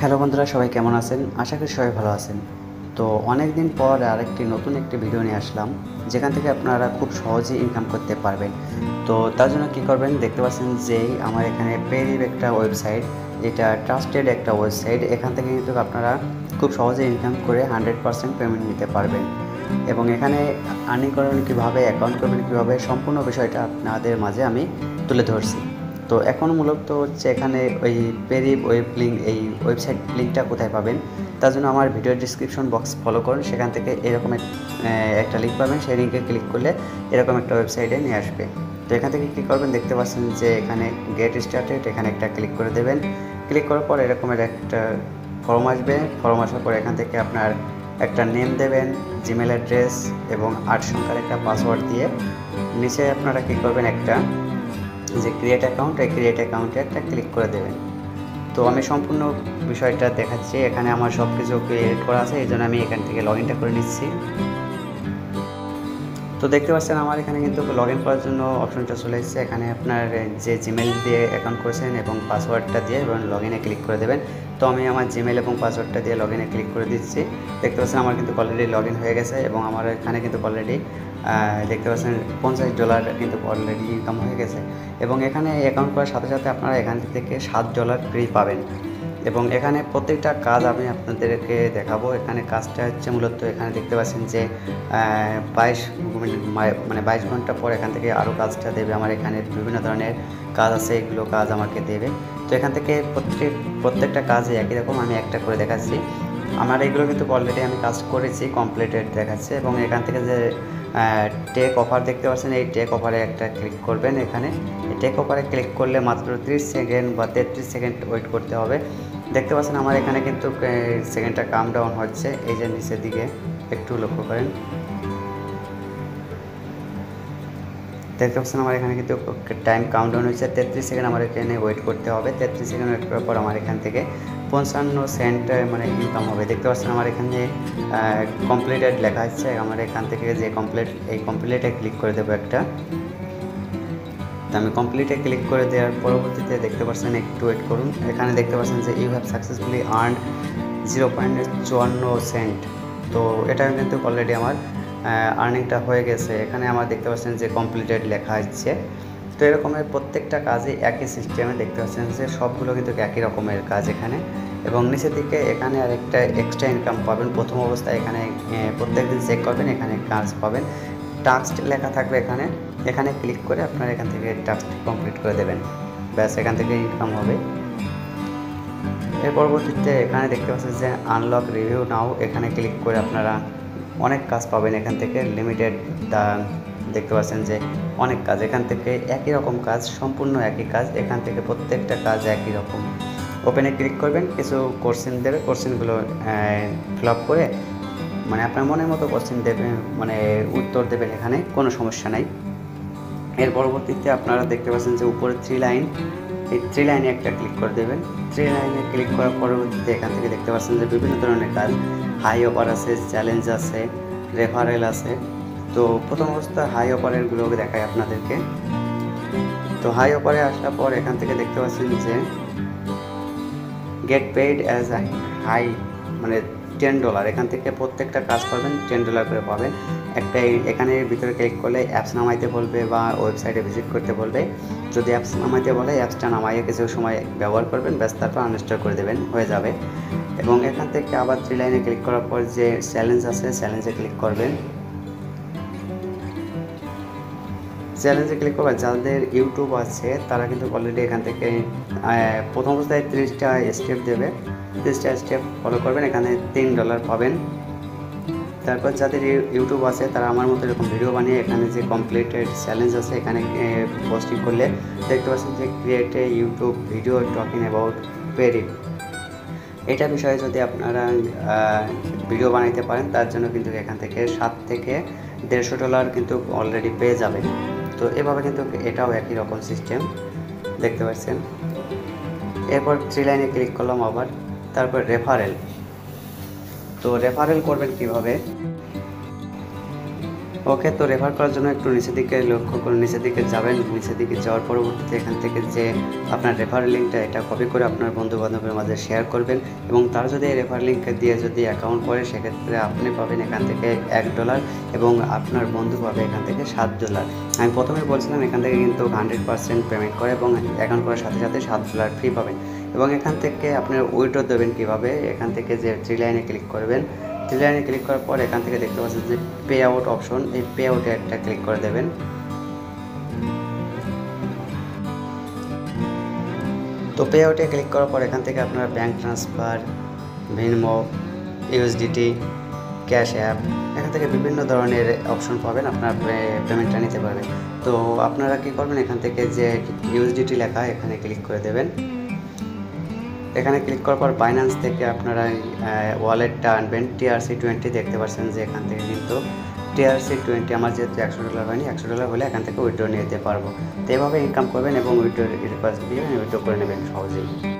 Hello বন্ধুরা, সবাই কেমন আছেন? আশা করি সবাই ভালো আছেন। তো অনেক দিন পর নতুন একটি ভিডিও নিয়ে আসলাম, যেখান থেকে আপনারা খুব সহজেই ইনকাম করতে পারবেন। তো তার জন্য কী করবেন, দেখতে পাচ্ছেন যে আমার এখানে পেরিভ একটা ওয়েবসাইট, এটা ট্রাস্টেড একটা ওয়েবসাইট। এখান থেকে কিন্তু আপনারা খুব সহজে ইনকাম করে 100% পেমেন্ট নিতে পারবেন। এবং এখানে আর্নিং করবেন কীভাবে, অ্যাকাউন্ট করবেন কীভাবে, সম্পূর্ণ বিষয়টা আপনাদের মাঝে আমি তুলে ধরছি। তো এখন মূলত হচ্ছে এখানে ওই পেরিভ এই ওয়েবসাইট লিঙ্কটা কোথায় পাবেন, তার জন্য আমার ভিডিওর ডিসক্রিপশন বক্স ফলো করুন। সেখান থেকে এরকম একটা লিঙ্ক পাবেন, সেই লিঙ্কে ক্লিক করলে এরকম একটা ওয়েবসাইটে নিয়ে আসবে। তো এখান থেকে কী করবেন, দেখতে পাচ্ছেন যে এখানে গেট স্টার্টেড, এখানে একটা ক্লিক করে দেবেন। ক্লিক করার পর এরকমের একটা ফর্ম আসবে। ফর্ম আসার পর এখান থেকে আপনার একটা নেম দেবেন, জিমেল অ্যাড্রেস এবং 8 সংখ্যার একটা পাসওয়ার্ড দিয়ে নিচে আপনারা কী করবেন, একটা যে ক্রিয়েট অ্যাকাউন্ট, এই ক্রিয়েট অ্যাকাউন্টে একটা ক্লিক করে দেবেন। তো আমি সম্পূর্ণ বিষয়টা দেখাচ্ছি। এখানে আমার সব কিছু ক্রিয়েট করা আছে, এই জন্য আমি এখান থেকে লগ ইনটা করে নিচ্ছি। তো দেখতে পাচ্ছেন আমার এখানে কিন্তু লগ ইন করার জন্য অপশনটা চলে এসেছে। এখানে আপনার যে জিমেল দিয়ে অ্যাকাউন্ট করেছেন এবং পাসওয়ার্ডটা দিয়ে এবং লগ ইনে ক্লিক করে দেবেন। তো আমি আমার জিমেল এবং পাসওয়ার্ডটা দিয়ে লগ ইনে ক্লিক করে দিচ্ছি। দেখতে পাচ্ছেন আমার কিন্তু অলরেডি লগ ইন হয়ে গেছে এবং আমার এখানে কিন্তু অলরেডি দেখতে পাচ্ছেন $50 কিন্তু অলরেডি ইনকাম হয়ে গেছে। এবং এখানে অ্যাকাউন্ট করার সাথে সাথে আপনারা এখান থেকে $7 ফ্রি পাবেন। এবং এখানে প্রত্যেকটা কাজ আমি আপনাদেরকে দেখাবো। এখানে কাজটা হচ্ছে মূলত এখানে দেখতে পাচ্ছেন যে 22 ঘন্টা পর এখান থেকে আরও কাজটা দেবে। আমার এখানে বিভিন্ন ধরনের কাজ আছে, এগুলো কাজ আমাকে দেবে। তো এখান থেকে প্রত্যেকটা কাজে একই রকম আমি একটা করে দেখাচ্ছি। আমার এগুলো কিন্তু অলরেডি আমি কাজ করেছি, কমপ্লিটেড দেখাচ্ছে। এবং এখান থেকে যে টেক অফার দেখতে পাচ্ছেন, এই টেক অফারে একটা ক্লিক করবেন। এখানে এই টেক অফারে ক্লিক করলে মাত্র 30 সেকেন্ড বা 33 সেকেন্ড ওয়েট করতে হবে। দেখতে পাচ্ছেন আমার এখানে কিন্তু সেকেন্ডটা কাম ডাউন হচ্ছে, এই যে নিচের দিকে একটু লক্ষ্য করেন। দেখতে পাচ্ছেন আমার এখানে কিন্তু টাইম কাউন্ট ডাউন হচ্ছে 33 সেকেন্ড আমার এখানে ওয়েট করতে হবে। 33 সেকেন্ড ওয়েট করার পর আমার এখান থেকে 55 সেন্ট ইনকাম হবে। দেখতে পাচ্ছেন আমার এখানে কমপ্লিটেড লেখা আছে। আমার এখান থেকে যে কমপ্লিটে ক্লিক করে দেবো একটা। তো আমি কমপ্লিটে ক্লিক করে দেওয়ার পরবর্তীতে দেখতে পাচ্ছেন, একটু ওয়েট করুন। এখানে দেখতে পাচ্ছেন যে you have successfully earned 0.54 cent. তো এটা কিন্তু অলরেডি আমার আর্নিংটা হয়ে গেছে। এখানে আমার দেখতে পাচ্ছেন যে কমপ্লিটেড লেখা হচ্ছে। তো এরকমের প্রত্যেকটা কাজে একই সিস্টেমে দেখতে পাচ্ছেন যে সবগুলো কিন্তু একই রকমের কাজ এখানে। এবং নিচের দিকে এখানে আরেকটা এক্সট্রা ইনকাম পাবেন। প্রথম অবস্থায় এখানে প্রত্যেকদিন চেক করবেন, এখানে কাজ পাবেন, টাস্ক লেখা থাকবে এখানে। এখানে ক্লিক করে আপনারা এখান থেকে টাস্ক কমপ্লিট করে দেবেন, ব্যাস এখান থেকে ইনকাম হবে। এর পরবর্তীতে এখানে দেখতে পাচ্ছেন যে আনলক রিভিউ নাও, এখানে ক্লিক করে আপনারা অনেক কাজ পাবেন এখান থেকে। লিমিটেড দেখতে পাচ্ছেন যে অনেক কাজ এখান থেকে, একই রকম কাজ, সম্পূর্ণ একই কাজ। এখান থেকে প্রত্যেকটা কাজ একই রকম। ওপেনে ক্লিক করবেন, কিছু কোশ্চেন দেবে, কোশ্চেনগুলো ফিল আপ করে আপনার মনের মতো কোশ্চেন দেবেন, উত্তর দেবেন, এখানে কোনো সমস্যা নাই। এর পরবর্তীতে আপনারা দেখতে পাচ্ছেন যে উপরে 3 লাইন, এই 3 লাইনে একটা ক্লিক করে দেবেন। 3 লাইনে ক্লিক করার পরবর্তীতে এখান থেকে দেখতে পাচ্ছেন যে বিভিন্ন ধরনের কাজ, হাই অফার আছে, চ্যালেঞ্জ আছে, রেফারেল আছে। তো প্রথম অবস্থায় হাই অফারেরগুলো দেখাই আপনাদেরকে। তো হাই অফারে আসার পর এখান থেকে দেখতে পাচ্ছেন যে গেট পেইড অ্যাজ হাই $10। এখান থেকে প্রত্যেকটা কাজ করবেন, $10 করে পাবেন। একটা এখানে ভিতরে ক্লিক করলে অ্যাপস নামাইতে বলবে বা ওয়েবসাইটে ভিজিট করতে বলবে। যদি অ্যাপস নামাইতে বলে, অ্যাপসটা নামাইয়ে কিছু সময় ব্যবহার করবেন, ব্যাস তারপর আনইনস্টল করে দেবেন, হয়ে যাবে। এবং এখান থেকে আবার 3 লাইনে ক্লিক করার পর যে চ্যালেঞ্জ আছে, চ্যালেঞ্জে ক্লিক করবেন। চ্যালেঞ্জে ক্লিক করবেন, যাদের ইউটিউব আছে তারা কিন্তু অলরেডি এখান থেকে প্রথম অবস্থায় 30টা স্টেপ দেবে, 30টা স্টেপ ফলো করবেন, এখানে $3 পাবেন। তারপর যাদের ইউটিউব আছে তারা আমার মতো এরকম ভিডিও বানিয়ে এখানে যে কমপ্লিটেড চ্যালেঞ্জ আছে এখানে পোস্টিং করলে দেখতে পাচ্ছেন যে create a YouTube video talking about পেরিভ। এটা বিষয়ে যদি আপনারা ভিডিও বানাইতে পারেন, তার জন্য কিন্তু এখান থেকে $7 থেকে $150 কিন্তু অলরেডি পেয়ে যাবেন। তো এভাবে কিন্তু এটাও একই রকম সিস্টেম দেখতে পাচ্ছেন। এরপর 3 লাইনে ক্লিক করলাম আবার। তারপর রেফারেল। তো রেফারেল করবেন কিভাবে, ওকে, তো রেফার করার জন্য একটু নিচের দিকে লক্ষ্য করুন, নিচের দিকে যাবেন। নিচের দিকে যাওয়ার পরবর্তীতে এখান থেকে যে আপনার রেফার লিঙ্কটা এটা কপি করে আপনার বন্ধু-বান্ধবের মাঝে শেয়ার করবেন এবং তারা যদি এই রেফার লিঙ্ক দিয়ে যদি অ্যাকাউন্ট করে সেক্ষেত্রে আপনি পাবেন এখান থেকে $1 এবং আপনার বন্ধু পাবে এখান থেকে $7। আমি প্রথমে বলছিলাম এখান থেকে কিন্তু 100% পেমেন্ট করে এবং অ্যাকাউন্ট করার সাথে সাথে $7 ফ্রি পাবেন। এবং এখান থেকে আপনার উইথড্র দেবেন কীভাবে, এখান থেকে যে 3 লাইনে ক্লিক করবেন, 3 লাইনে ক্লিক করার পর এখান থেকে দেখতে পাচ্ছেন যে পে আউট অপশন, এই পে আউটে একটা ক্লিক করে দেবেন। তো পে আউটে ক্লিক করার পর এখান থেকে আপনারা bank transfer, Venmo, USDT, cash app, এখান থেকে বিভিন্ন ধরনের অপশন পাবেন, আপনার পেমেন্টটা নিতে পারবেন। তো আপনারা কী করবেন, এখান থেকে যে ইউএসডিটি লেখা এখানে ক্লিক করে দেবেন। এখানে ক্লিক করার পর বাইন্যান্স থেকে আপনারা ওয়ালেটটা আনবেন। TRC20 দেখতে পাচ্ছেন যে এখান থেকে কিন্তু TRC20 আমার যেহেতু $100 হয়নি, $100 হলে এখান থেকে উইথড্র নিতে পারবো। তো এভাবে ইনকাম করবেন এবং উইথড্র রিকোয়েস্ট দিয়ে উইথড্র করে নেবেন সহজেই।